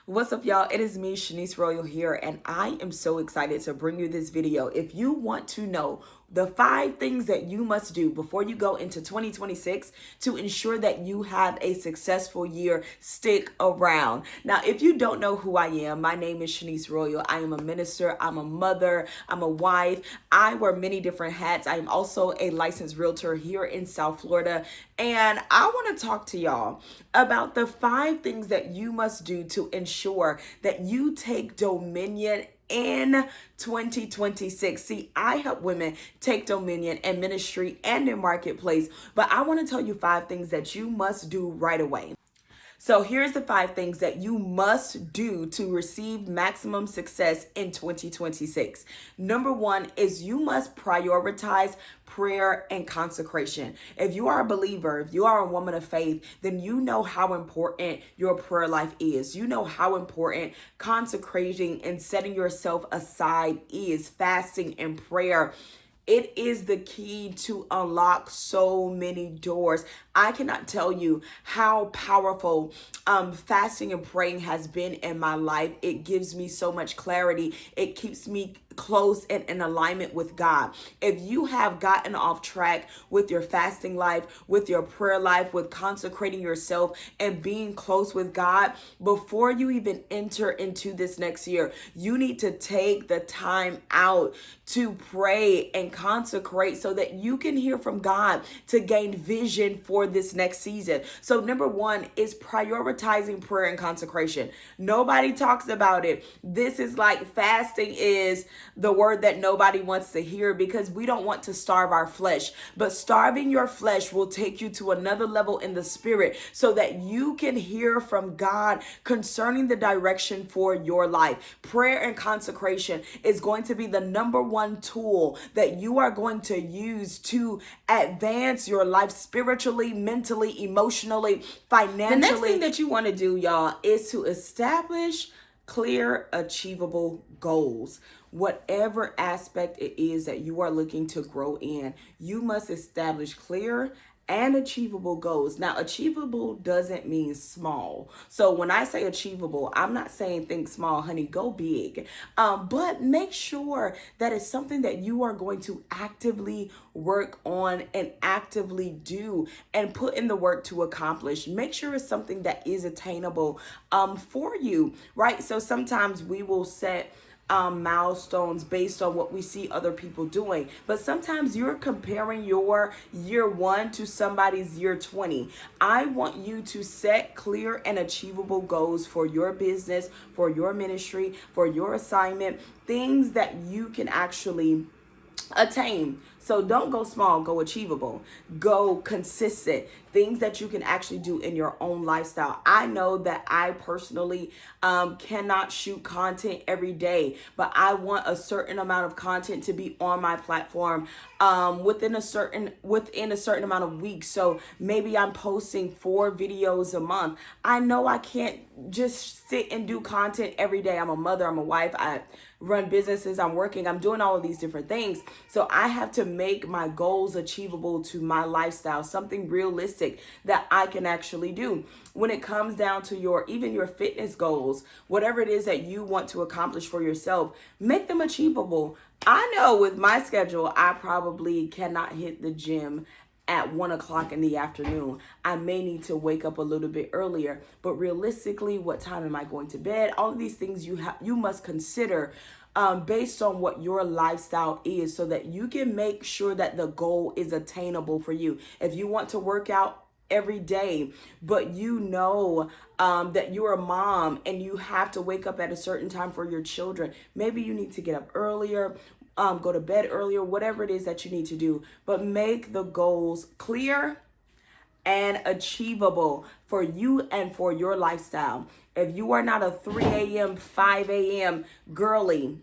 What's up, y'all? It is me, Shanice Royal here, and I am so excited to bring you this video. If you want to know the 5 things that you must do before you go into 2026 to ensure that you have a successful year, stick around. Now, if you don't know who I am, my name is Shanice Royal. I am a minister, I'm a mother, I'm a wife. I wear many different hats. I am also a licensed realtor here in South Florida, and I want to talk to y'all about the 5 things that you must do to ensure that you take dominion in 2026. See, I help women take dominion in ministry and in marketplace, but I want to tell you 5 things that you must do right away. So here's the 5 things that you must do to receive maximum success in 2026. Number 1 is you must prioritize prayer and consecration. If you are a believer, if you are a woman of faith, then you know how important your prayer life is. You know how important consecrating and setting yourself aside is, fasting and prayer. It is the key to unlock so many doors. I cannot tell you how powerful fasting and praying has been in my life. It gives me so much clarity. It keeps me close and in alignment with God. If you have gotten off track with your fasting life, with your prayer life, with consecrating yourself and being close with God, before you even enter into this next year, you need to take the time out to pray and consecrate so that you can hear from God to gain vision for this next season. So number 1 is prioritizing prayer and consecration. Nobody talks about it. This is like fasting is the word that nobody wants to hear because we don't want to starve our flesh. But starving your flesh will take you to another level in the spirit so that you can hear from God concerning the direction for your life. Prayer and consecration is going to be the number 1 tool that you are going to use to advance your life spiritually, mentally, emotionally, financially. The next thing that you want to do, y'all, is to establish clear, achievable goals. Whatever aspect it is that you are looking to grow in, you must establish clear and achievable goals. Now, achievable doesn't mean small. So when I say achievable, I'm not saying think small, honey, go big. But make sure that it's something that you are going to actively work on and actively do and put in the work to accomplish. Make sure it's something that is attainable for you, right? So sometimes we will set milestones based on what we see other people doing. But sometimes you're comparing your year 1 to somebody's year 20. I want you to set clear and achievable goals for your business, for your ministry, for your assignment, things that you can actually attain. So don't go small, go achievable, go consistent, things that you can actually do in your own lifestyle. I know that I personally cannot shoot content every day, but I want a certain amount of content to be on my platform within a certain amount of weeks. So maybe I'm posting 4 videos a month. I know I can't just sit and do content every day. I'm a mother, I'm a wife, I run businesses, I'm working, I'm doing all of these different things. So I have to make my goals achievable to my lifestyle, something realistic that I can actually do. When it comes down to even your fitness goals, whatever it is that you want to accomplish for yourself, make them achievable. I know with my schedule, I probably cannot hit the gym at 1 o'clock in the afternoon. I may need to wake up a little bit earlier, but realistically, what time am I going to bed? All of these things you must consider based on what your lifestyle is so that you can make sure that the goal is attainable for you. If you want to work out every day, but you know that you're a mom and you have to wake up at a certain time for your children, maybe you need to get up earlier, go to bed earlier, whatever it is that you need to do, but make the goals clear and achievable for you and for your lifestyle. If you are not a 3 a.m., 5 a.m. girly,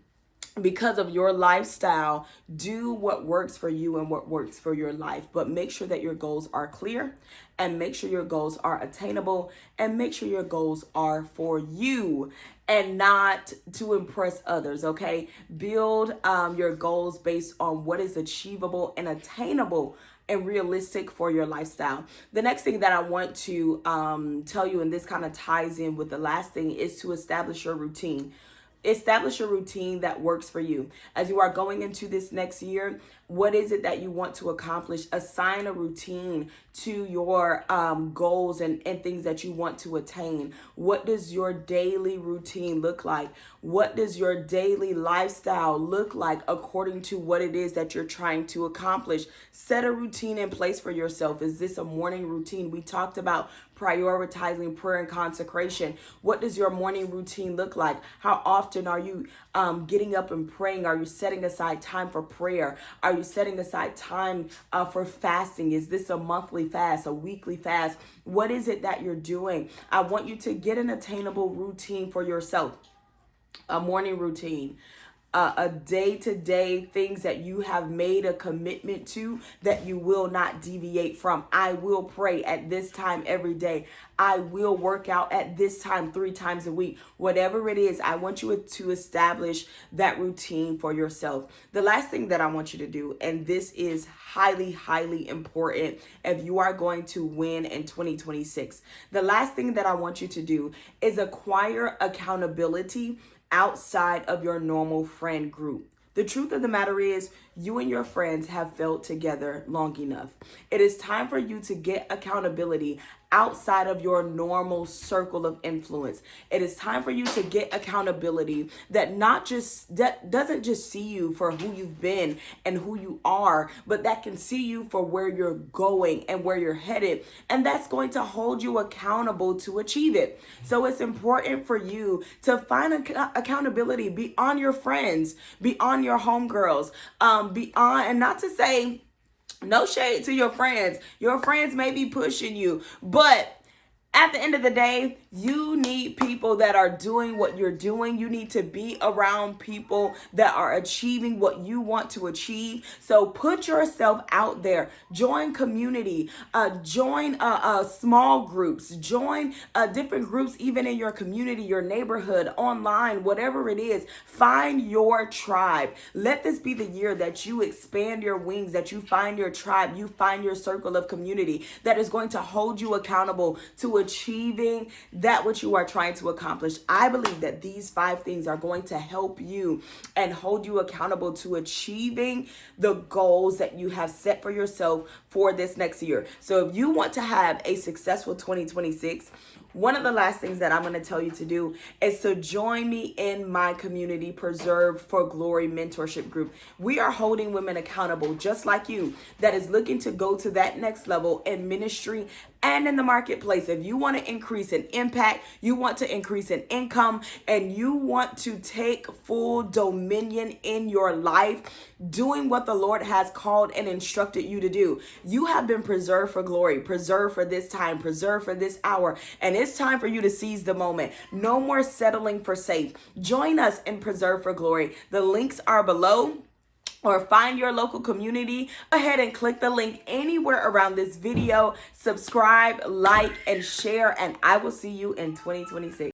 because of your lifestyle, do what works for you and what works for your life. But make sure that your goals are clear and make sure your goals are attainable and make sure your goals are for you and not to impress others, okay? Build your goals based on what is achievable and attainable and realistic for your lifestyle. The next thing that I want to tell you, and this kind of ties in with the last thing, is to establish your routine. Establish a routine that works for you. As you are going into this next year, what is it that you want to accomplish? Assign a routine to your goals and things that you want to attain. What does your daily routine look like? What does your daily lifestyle look like according to what it is that you're trying to accomplish? Set a routine in place for yourself. Is this a morning routine? We talked about prioritizing prayer and consecration. What does your morning routine look like? How often are you getting up and praying? Are you setting aside time for prayer? Are you setting aside time for fasting? Is this a monthly fast, a weekly fast? What is it that you're doing? I want you to get an attainable routine for yourself, a morning routine. A day-to-day things that you have made a commitment to that you will not deviate from. I will pray at this time every day. I will work out at this time 3 times a week. Whatever it is, I want you to establish that routine for yourself. The last thing that I want you to do, and this is highly, highly important if you are going to win in 2026. The last thing that I want you to do is acquire accountability outside of your normal friend group. The truth of the matter is, you and your friends have failed together long enough. It is time for you to get accountability outside of your normal circle of influence. It is time for you to get accountability that doesn't just see you for who you've been and who you are, but that can see you for where you're going and where you're headed. And that's going to hold you accountable to achieve it. So it's important for you to find accountability beyond your friends, beyond your homegirls, beyond, and not to say, no shade to your friends. Your friends may be pushing you, but at the end of the day, you need people that are doing what you're doing. You need to be around people that are achieving what you want to achieve. So put yourself out there. Join community. Join small groups. Join different groups, even in your community, your neighborhood, online, whatever it is. Find your tribe. Let this be the year that you expand your wings, that you find your tribe, you find your circle of community that is going to hold you accountable to achieving that which you are trying to accomplish. I believe that these 5 things are going to help you and hold you accountable to achieving the goals that you have set for yourself for this next year. So if you want to have a successful 2026, one of the last things that I'm going to tell you to do is to join me in my community, Preserve for Glory mentorship group. We are holding women accountable just like you that is looking to go to that next level in ministry and in the marketplace. If you want to increase in impact, you want to increase in income, and you want to take full dominion in your life, doing what the Lord has called and instructed you to do. You have been preserved for glory, preserved for this time, preserved for this hour, and it's time for you to seize the moment. No more settling for safe. Join us in Preserve for Glory. The links are below. Or find your local community. Go ahead and click the link anywhere around this video. Subscribe, like, and share, and I will see you in 2026.